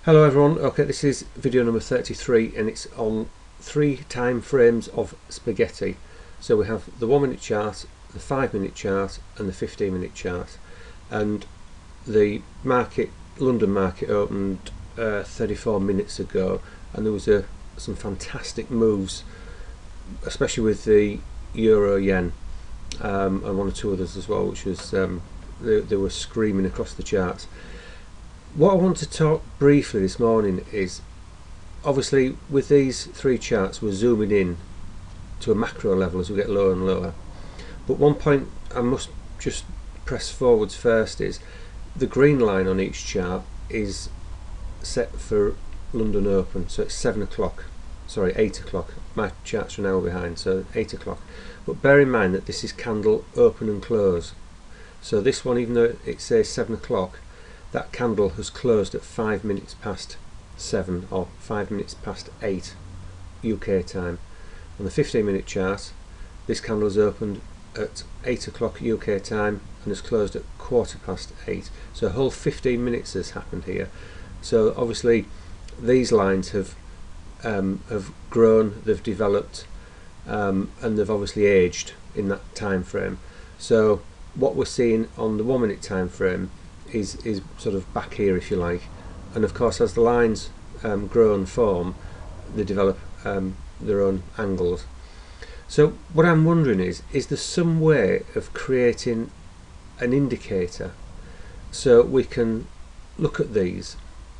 Hello everyone, okay, this is video number 33 and it's on 3 time frames of spaghetti. So we have the 1 minute chart, the 5 minute chart and the 15-minute chart, and the London market opened 34 minutes ago, and there was some fantastic moves, especially with the euro yen and one or two others as well, which was they were screaming across the charts. What I want to talk briefly this morning is, obviously with these 3 charts we're zooming in to a macro level as we get lower and lower, but one point I must just press forwards first is the green line on each chart is set for London Open, so it's 7 o'clock, sorry 8 o'clock, my charts are an hour behind, so 8 o'clock, but bear in mind that this is candle open and close, so this one, even though it says 7 o'clock, that candle has closed at 5 minutes past 7 or 5 minutes past 8 UK time. On the 15-minute chart, this candle has opened at 8 o'clock UK time and has closed at 8:15. So a whole 15 minutes has happened here. So obviously these lines have grown, they've developed, and they've obviously aged in that time frame. So what we're seeing on the 1 minute time frame is sort of back here, if you like, and of course as the lines grow and form, they develop their own angles. So what I'm wondering is there some way of creating an indicator so we can look at these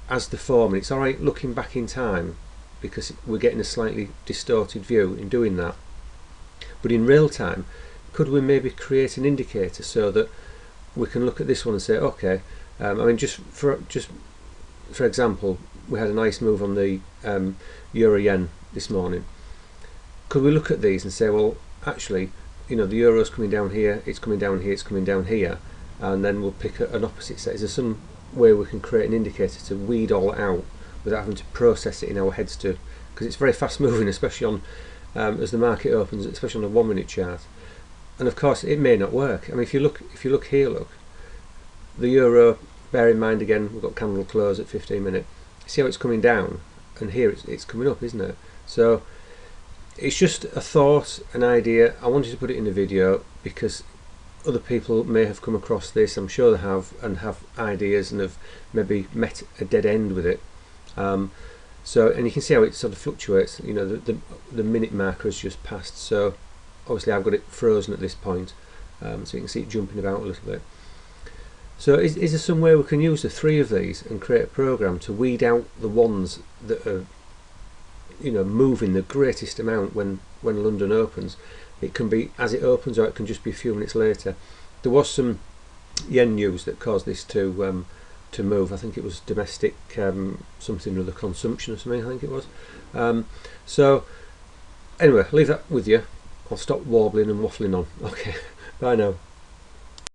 as they form? And it's alright looking back in time because we're getting a slightly distorted view in doing that, but in real time could we maybe create an indicator so that we can look at this one and say, okay, I mean, just for example, we had a nice move on the euro yen this morning. Could we look at these and say, well, actually, you know, the euro's coming down here, it's coming down here, it's coming down here, and then we'll pick an opposite set. Is there some way we can create an indicator to weed all out without having to process it in our heads too? Because it's very fast moving, especially on as the market opens, especially on a 1 minute chart. And of course it may not work. I mean, if you look here, look, the euro, bear in mind again we've got candle close at 15 minute, see how it's coming down, and here it's coming up, isn't it? So it's just a thought, an idea. I wanted to put it in a video because other people may have come across this, I'm sure they have, and have ideas and have maybe met a dead end with it. So, and you can see how it sort of fluctuates. You know, the minute marker has just passed, so obviously I've got it frozen at this point, so you can see it jumping about a little bit. So is there some way we can use the 3 of these and create a program to weed out the ones that are, you know, moving the greatest amount when London opens? It can be as it opens, or it can just be a few minutes later. There was some yen news that caused this to move. I think it was domestic something or the consumption or something, I think it was. So anyway, leave that with you. I'll stop warbling and waffling on. Okay, bye now.